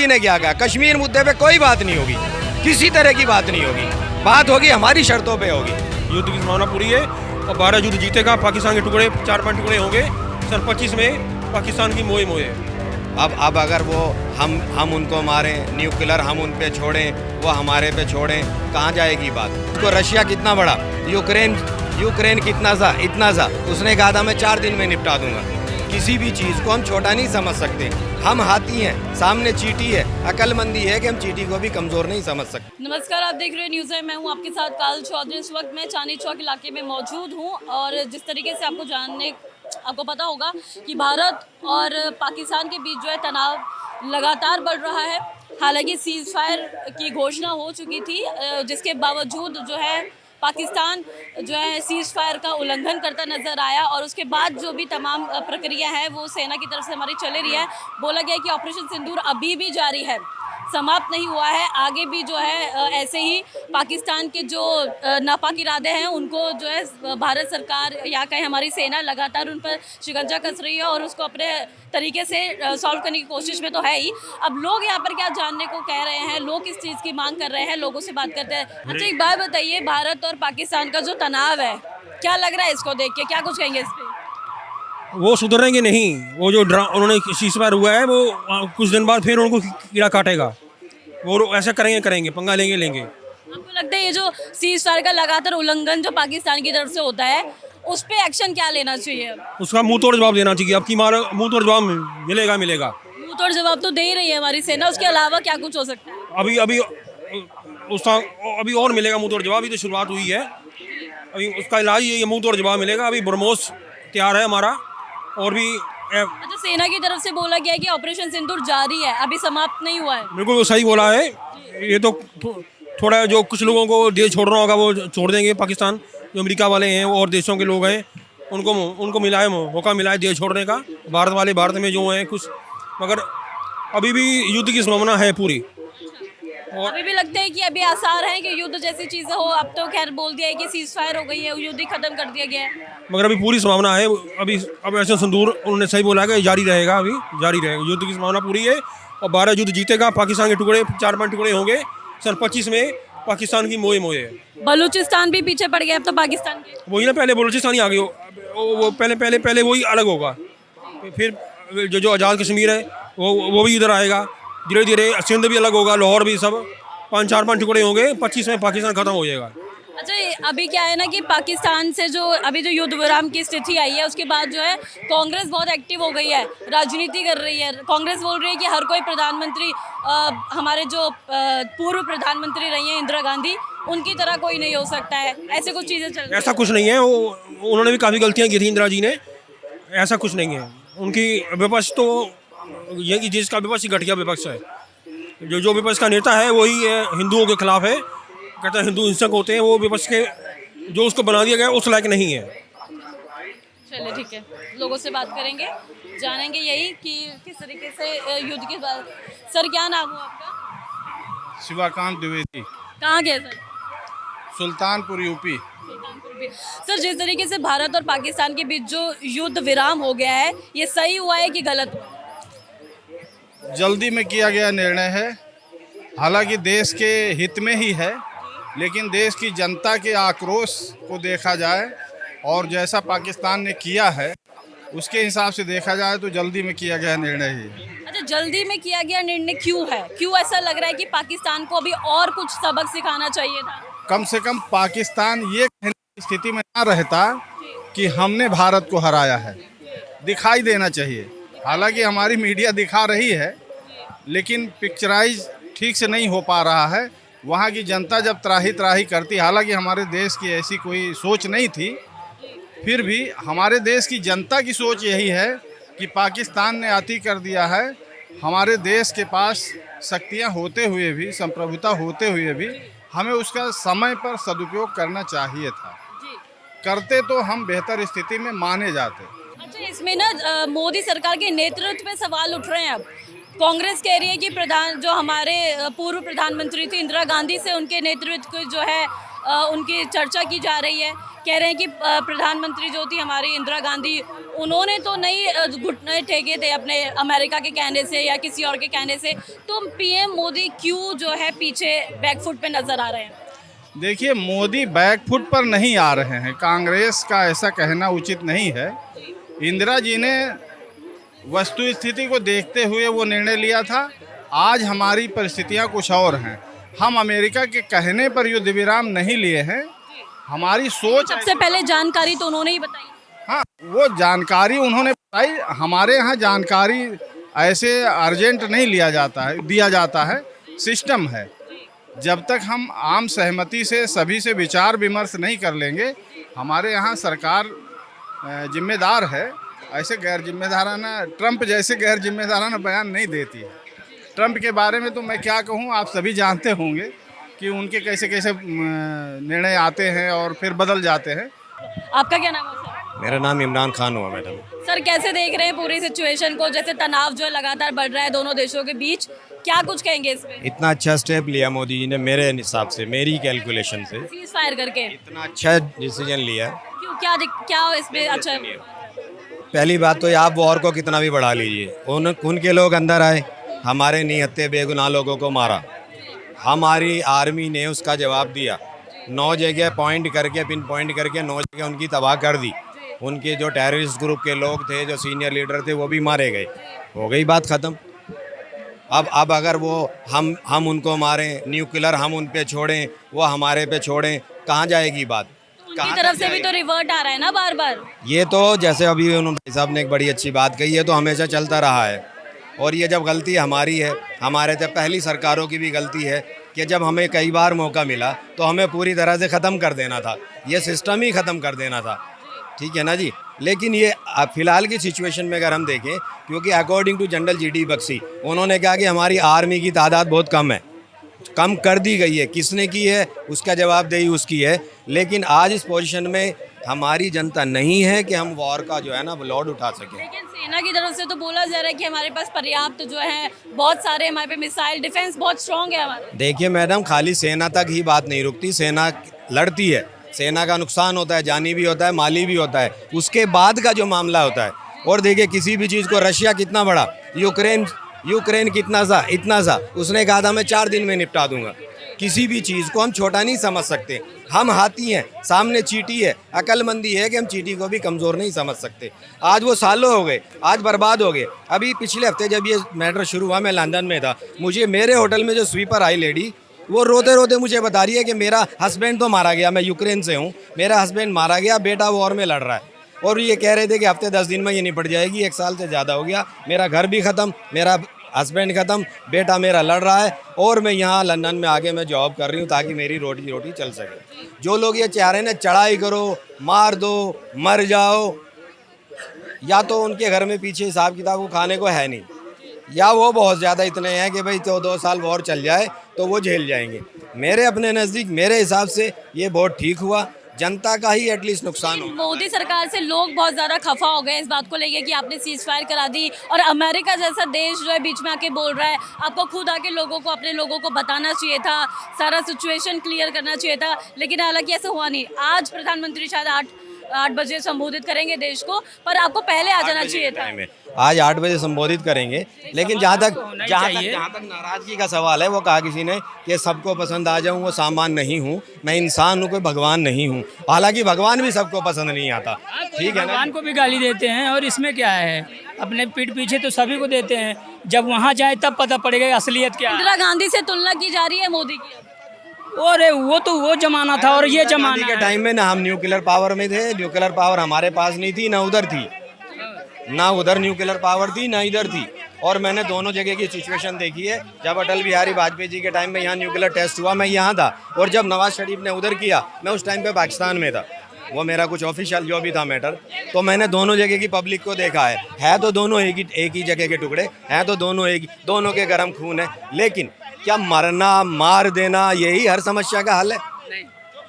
मोदी ने क्या कहा, कश्मीर मुद्दे पे कोई बात नहीं होगी, किसी तरह की बात नहीं होगी, बात होगी हमारी शर्तों पे होगी। युद्ध की संभावना पूरी है और 12 युद्ध जीतेगा। पाकिस्तान के टुकड़े 4-5 टुकड़े होंगे। सन 25 में पाकिस्तान की मोए मोए। अब अगर वो हम उनको मारें, न्यूक्लियर हम उन पे छोड़ें, वो हमारे पे छोड़ें, कहाँ जाएगी बात। उसको रशिया कितना बड़ा, यूक्रेन कितना सा, इतना सा, उसने कहा था मैं 4 दिन में निपटा दूंगा। किसी भी चीज़ को हम छोटा नहीं समझ सकते। हम हाथी हैं, सामने चींटी है, अक्लमंदी है कि हम चींटी को भी कमज़ोर नहीं समझ सकते। नमस्कार, आप देख रहे हैं न्यूज़ है, मैं हूं आपके साथ काल चौधरी। इस वक्त मैं चांदनी चौक इलाके में मौजूद हूं और जिस तरीके से आपको पता होगा कि भारत और पाकिस्तान के बीच जो है तनाव लगातार बढ़ रहा है। हालांकि सीज़ फायर की घोषणा हो चुकी थी, जिसके बावजूद जो है पाकिस्तान जो है सीज़ फायर का उल्लंघन करता नज़र आया और उसके बाद जो भी तमाम प्रक्रिया है वो सेना की तरफ से हमारी चली रही है। बोला गया कि ऑपरेशन सिंदूर अभी भी जारी है, समाप्त नहीं हुआ है। आगे भी जो है ऐसे ही पाकिस्तान के जो नापाक इरादे हैं उनको जो है भारत सरकार या कहें हमारी सेना लगातार उन पर शिकंजा कस रही है और उसको अपने तरीके से सॉल्व करने की कोशिश में तो है ही। अब लोग यहाँ पर क्या जानने को कह रहे हैं, लोग किस चीज़ की मांग कर रहे हैं, लोगों से बात करते हैं। अच्छा, एक बात बताइए, भारत और पाकिस्तान का जो तनाव है, क्या लग रहा है इसको देख के, क्या कुछ कहेंगे इस पर? वो सुधरेंगे नहीं। वो जो उन्होंने सीज़ फायर हुआ है वो कुछ दिन बाद फिर उनको कीड़ा काटेगा। वो ऐसा करेंगे, पंगा लेंगे। आपको लगता है ये जो सीज़ फायर का लगातार उल्लंघन जो पाकिस्तान की तरफ से होता है उस पे एक्शन क्या लेना चाहिए? उसका मुंह तोड़ जवाब देना चाहिए। अब की मार मुंह तोड़ जवाब मिलेगा। मुंह तोड़ जवाब तो दे ही रही है हमारी सेना, उसके अलावा क्या कुछ हो सकता है? अभी और मिलेगा मुंह तोड़ जवाब। अभी तो शुरुआत हुई है, अभी उसका इलाज ये मुंह तोड़ जवाब मिलेगा। अभी ब्रह्मोस तैयार है हमारा और भी। अच्छा, सेना की तरफ से बोला गया है कि ऑपरेशन सिंदूर जारी है, अभी समाप्त नहीं हुआ है। बिल्कुल सही बोला है। ये तो थोड़ा जो कुछ लोगों को देश छोड़ना होगा वो छोड़ देंगे। पाकिस्तान जो अमेरिका वाले हैं और देशों के लोग हैं उनको मिला है, मौका मिला है देश छोड़ने का। भारत वाले भारत में जो हैं कुछ, मगर अभी भी युद्ध की संभावना है पूरी। और अभी भी लगता है कि अभी आसार हैं कि युद्ध जैसी चीज़ें हो। अब तो खैर बोल दिया है कि सीज़ फायर हो गई है, युद्ध ही खत्म कर दिया गया है, मगर अभी पूरी संभावना है। अब ऐसे सिंदूर उन्होंने सही बोला कि जारी रहेगा, अभी जारी रहेगा। युद्ध की संभावना पूरी है और 12 युद्ध जीतेगा। पाकिस्तान के टुकड़े 4-5 टुकड़े होंगे। सन 25 में पाकिस्तान की मोए मोए है। बलूचिस्तान भी पीछे पड़ गया अब तो पाकिस्तान के। वही ना, पहले बलूचिस्तान ही आ गए। वो पहले वही अलग होगा, फिर जो आज़ाद कश्मीर है वो भी इधर आएगा। धीरे धीरे सिंध भी अलग होगा, लाहौर भी, सब 5-4 टुकड़े होंगे। 25 में पाकिस्तान खत्म हो जाएगा। अच्छा, अभी क्या है ना कि पाकिस्तान से जो अभी जो युद्ध विराम की स्थिति आई है उसके बाद जो है कांग्रेस बहुत एक्टिव हो गई है, राजनीति कर रही है। कांग्रेस बोल रही है कि हर कोई प्रधानमंत्री हमारे जो पूर्व प्रधानमंत्री रही हैं इंदिरा गांधी, उनकी तरह कोई नहीं हो सकता है। ऐसे कुछ चीज़ें चल रही हैं। ऐसा कुछ नहीं है। उन्होंने भी काफ़ी गलतियाँ की थी इंदिरा जी ने। ऐसा कुछ नहीं है। उनकी विपक्ष तो ये कि जिसका विपक्ष घटिया विपक्ष है। जो विपक्ष का नेता है वही हिंदुओं के खिलाफ है, कहता है हिंदू हिंसक होते हैं। वो विपक्ष के जो उसको बना दिया गया उस लायक नहीं है। चलिए ठीक है, लोगों से बात करेंगे, जानेंगे यही कि किस तरीके से युद्ध के बाद। सर, क्या नाम हो आपका? शिवाकांत द्विवेदी, कहाँ गए सर? सुल्तानपुर यूपी। सर, जिस तरीके से भारत और पाकिस्तान के बीच जो युद्ध विराम हो गया है, ये सही हुआ है कि गलत हुआ? जल्दी में किया गया निर्णय है। हालांकि देश के हित में ही है, लेकिन देश की जनता के आक्रोश को देखा जाए और जैसा पाकिस्तान ने किया है उसके हिसाब से देखा जाए तो जल्दी में किया गया निर्णय ही है। अच्छा, जल्दी में किया गया निर्णय क्यों है? क्यों ऐसा लग रहा है कि पाकिस्तान को अभी और कुछ सबक सिखाना चाहिए था? कम से कम पाकिस्तान ये कहने की स्थिति में ना रहता कि हमने भारत को हराया है, दिखाई देना चाहिए। हालांकि हमारी मीडिया दिखा रही है, लेकिन पिक्चराइज ठीक से नहीं हो पा रहा है। वहाँ की जनता जब त्राही त्राही करती, हालांकि हमारे देश की ऐसी कोई सोच नहीं थी, फिर भी हमारे देश की जनता की सोच यही है कि पाकिस्तान ने अति कर दिया है। हमारे देश के पास शक्तियाँ होते हुए भी, संप्रभुता होते हुए भी हमें उसका समय पर सदुपयोग करना चाहिए था। करते तो हम बेहतर स्थिति में माने जाते। अच्छा, इसमें ना मोदी सरकार के नेतृत्व पे सवाल उठ रहे हैं। अब कांग्रेस कह रही है कि जो हमारे पूर्व प्रधानमंत्री थी इंदिरा गांधी से उनके नेतृत्व को जो है उनकी चर्चा की जा रही है। कह रहे हैं कि प्रधानमंत्री जो थी हमारी इंदिरा गांधी, उन्होंने तो नहीं घुटने टेके थे अपने अमेरिका के कहने से या किसी और के कहने से, तो पीएम मोदी क्यों जो है पीछे बैकफुट पे नजर आ रहे हैं? देखिए, मोदी बैकफुट पर नहीं आ रहे हैं, कांग्रेस का ऐसा कहना उचित नहीं है। इंदिरा जी ने वस्तु स्थिति को देखते हुए वो निर्णय लिया था। आज हमारी परिस्थितियां कुछ और हैं। हम अमेरिका के कहने पर युद्ध विराम नहीं लिए हैं। हमारी सोच सबसे पहले जानकारी तो उन्होंने ही बताई। हाँ, वो जानकारी उन्होंने बताई। हमारे यहाँ जानकारी ऐसे अर्जेंट नहीं दिया जाता है, सिस्टम है। जब तक हम आम सहमति से सभी से विचार विमर्श नहीं कर लेंगे, हमारे यहाँ सरकार जिम्मेदार है। ऐसे गैर जिम्मेदाराना, ट्रंप जैसे गैर जिम्मेदाराना बयान नहीं देती है। ट्रंप के बारे में तो मैं क्या कहूँ, आप सभी जानते होंगे कि उनके कैसे कैसे निर्णय आते हैं और फिर बदल जाते हैं। आपका क्या नाम है सर? मेरा नाम इमरान खान हुआ मैडम। सर, कैसे देख रहे हैं पूरी सिचुएशन को? जैसे तनाव जो है लगातार बढ़ रहा है दोनों देशों के बीच, क्या कुछ कहेंगे इस पे? इतना अच्छा स्टेप लिया मोदी जी ने, मेरे हिसाब से, मेरी कैलकुलेशन से सीज फायर करके इतना अच्छा डिसीजन लिया। क्यों, क्या इसमें अच्छा है? पहली बात तो ये, आप वॉर को कितना भी बढ़ा लीजिए, उनके लोग अंदर आए, हमारे निहत्थे बेगुनाह लोगों को मारा। हमारी आर्मी ने उसका जवाब दिया। 9 जगह पॉइंट करके, पिन पॉइंट करके 9 जगह उनकी तबाह कर दी। उनके जो टेररिस्ट ग्रुप के लोग थे, जो सीनियर लीडर थे, वो भी मारे गए। हो गई बात ख़त्म। अब अगर वो हम उनको मारें, न्यूक्लियर हम उन पे छोड़ें, वो हमारे पे छोड़ें, कहाँ जाएगी बात? उनकी तरफ से भी तो रिवर्ट आ रहा है ना बार बार। ये तो जैसे अभी उन्होंने भाई साहब ने एक बड़ी अच्छी बात कही है, तो हमेशा चलता रहा है। और ये जब गलती हमारी है, हमारे तो पहली सरकारों की भी गलती है कि जब हमें कई बार मौका मिला तो हमें पूरी तरह से ख़त्म कर देना था, ये सिस्टम ही ख़त्म कर देना था। ठीक है ना जी। लेकिन ये फ़िलहाल की सिचुएशन में अगर हम देखें, क्योंकि according to general G D. Bakshi, उन्होंने कहा कि हमारी आर्मी की तादाद बहुत कम है, कम कर दी गई है। किसने की है उसका जवाबदेही उसकी है। लेकिन आज इस पोजीशन में हमारी जनता नहीं है कि हम वॉर का जो है ना लोड उठा सकें। लेकिन सेना की तरफ से तो बोला जा रहा है कि हमारे पास पर्याप्त जो है बहुत सारे, हमारे पे मिसाइल डिफेंस बहुत स्ट्रांग है हमारे। देखिए मैडम, खाली सेना तक ही बात नहीं रुकती। सेना लड़ती है, सेना का नुकसान होता है, जानी भी होता है, माली भी होता है, उसके बाद का जो मामला होता है। और देखिए, किसी भी चीज़ को रशिया कितना बड़ा, यूक्रेन कितना सा, इतना सा, उसने कहा था मैं 4 दिन में निपटा दूंगा। किसी भी चीज़ को हम छोटा नहीं समझ सकते। हम हाथी हैं, सामने चींटी है। अक्लमंदी है कि हम चींटी को भी कमज़ोर नहीं समझ सकते। आज वो सालों हो गए, आज बर्बाद हो गए। अभी पिछले हफ्ते जब ये मैटर शुरू हुआ, मैं लंदन में था, मेरे होटल में जो स्वीपर आई लेडी, वो रोते रोते मुझे बता रही है कि मेरा हस्बैंड तो मारा गया, मैं यूक्रेन से हूँ, मेरा हस्बैंड मारा गया, बेटा वॉर में लड़ रहा है। और ये कह रहे थे कि हफ्ते 10 दिन में ये निपट जाएगी। 1 साल से ज़्यादा हो गया, मेरा घर भी ख़त्म, मेरा हस्बैंड ख़त्म, बेटा मेरा लड़ रहा है, और मैं यहाँ लंदन में आके मैं जॉब कर रही हूँ ताकि मेरी रोटी चल सके। जो लोग ये चाह रहे हैं ना, चढ़ाई करो, मार दो, मर जाओ, या तो उनके घर में पीछे हिसाब किताब वो खाने को है नहीं, या वो बहुत ज़्यादा इतने हैं कि भाई तो 2 साल वॉर चल जाए तो वो झेल जाएंगे। मेरे अपने नज़दीक, मेरे हिसाब से ये बहुत ठीक हुआ। जनता का ही एटलीस्ट नुकसान हो। मोदी सरकार से लोग बहुत ज़्यादा खफा हो गए इस बात को लेके कि आपने सीज फायर करा दी, और अमेरिका जैसा देश जो है बीच में आके बोल रहा है। आपको खुद आके लोगों को, अपने लोगों को बताना चाहिए था, सारा सिचुएशन क्लियर करना चाहिए था, लेकिन हालांकि ऐसा हुआ नहीं। आज प्रधानमंत्री शायद 8 बजे संबोधित करेंगे देश को, पर आपको पहले आ जाना चाहिए था। आज 8 बजे संबोधित करेंगे। लेकिन जहाँ तक नाराज़गी का सवाल है, वो कहा किसी ने कि सबको पसंद आ जाऊँ, वो सामान नहीं हूँ, मैं इंसान हूँ, कोई भगवान नहीं हूँ। हालांकि भगवान भी सबको पसंद नहीं आता। ठीक है ना, भगवान को भी गाली देते हैं, और इसमें क्या है, अपने पीठ पीछे तो सभी को देते हैं। जब वहाँ जाए तब पता पड़ेगा असलियत क्या है। इंदिरा गांधी से तुलना की जा रही है मोदी की। और वो तो वो जमाना था और ये जमाना के टाइम में ना हम न्यूक्लियर पावर में थे, न्यूक्लियर पावर हमारे पास नहीं थी, ना उधर थी, ना उधर न्यूक्लियर पावर थी, ना इधर थी। और मैंने दोनों जगह की सिचुएशन देखी है। जब अटल बिहारी वाजपेयी जी के टाइम में यहाँ न्यूक्लियर टेस्ट हुआ, मैं यहाँ था, और जब नवाज शरीफ ने उधर किया, मैं उस टाइम पे पाकिस्तान में था। वो मेरा कुछ ऑफिशियल जो भी था मैटर, तो मैंने दोनों जगह की पब्लिक को देखा है तो दोनों एक ही जगह के टुकड़े हैं, तो दोनों के गर्म खून है। लेकिन क्या मरना, मार देना यही हर समस्या का हल है?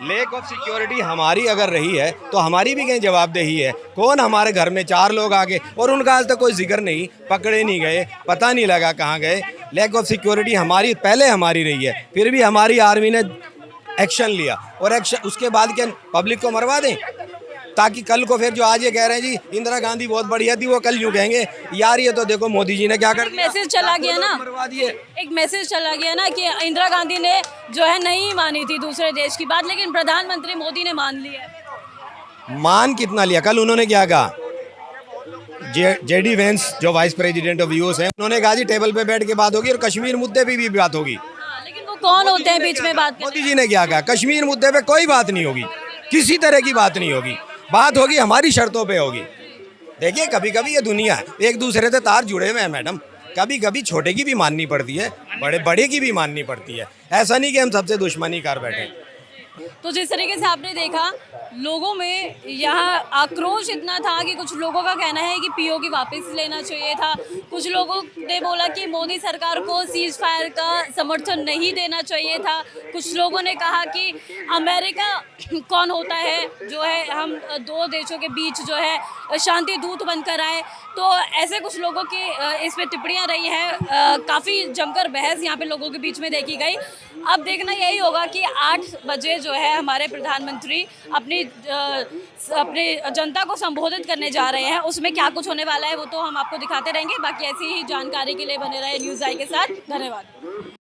लेक ऑफ सिक्योरिटी हमारी अगर रही है तो हमारी भी कहीं जवाबदेही है। कौन हमारे घर में 4 लोग आ गए और उनका आज तक कोई जिक्र नहीं, पकड़े नहीं गए, पता नहीं लगा कहाँ गए। लेक ऑफ सिक्योरिटी हमारी पहले हमारी रही है, फिर भी हमारी आर्मी ने एक्शन लिया और एक्शन उसके बाद क्या पब्लिक को मरवा दें, ताकि कल को फिर जो आज ये कह रहे हैं जी इंदिरा गांधी बहुत बढ़िया थी, वो कल यूँ कहेंगे यार ये तो देखो मोदी जी ने क्या कर दिया, मैसेज चला गया ना, मरवा दिए। एक मैसेज चला गया ना कि इंदिरा गांधी ने जो है नहीं मानी थी दूसरे देश की बात, लेकिन प्रधानमंत्री मोदी ने मान ली है। मान कितना लिया? कल उन्होंने क्या कहा, जेडी वेंस जो वाइस प्रेसिडेंट ऑफ यूएस है, उन्होंने कहा जी टेबल पे बैठ के बात होगी और कश्मीर मुद्दे पे भी बात होगी। हाँ, लेकिन वो कौन होते हैं बीच में बात करने? मोदी जी ने क्या कहा, कश्मीर मुद्दे पे कोई बात नहीं होगी, किसी तरह की बात नहीं होगी, बात होगी हमारी शर्तों पे होगी। देखिए कभी कभी ये दुनिया है, एक दूसरे से तार जुड़े हुए हैं मैडम, कभी कभी छोटे की भी माननी पड़ती है, बड़े बड़े की भी माननी पड़ती है, ऐसा नहीं कि हम सबसे दुश्मनी कर बैठे। तो जिस तरीके से आपने देखा लोगों में यहाँ आक्रोश इतना था कि कुछ लोगों का कहना है कि पीओके वापस लेना चाहिए था, कुछ लोगों ने बोला कि मोदी सरकार को सीज फायर का समर्थन नहीं देना चाहिए था, कुछ लोगों ने कहा कि अमेरिका कौन होता है जो है हम दो देशों के बीच जो है शांति दूत बनकर आए। तो ऐसे कुछ लोगों की इस पे टिप्पणियाँ रही हैं, काफ़ी जमकर बहस यहाँ पे लोगों के बीच में देखी गई। अब देखना यही होगा कि 8 बजे जो है हमारे प्रधानमंत्री अपनी जनता को संबोधित करने जा रहे हैं, उसमें क्या कुछ होने वाला है वो तो हम आपको दिखाते रहेंगे। बाकी ऐसी ही जानकारी के लिए बने रहे न्यूज़ आई के साथ। धन्यवाद।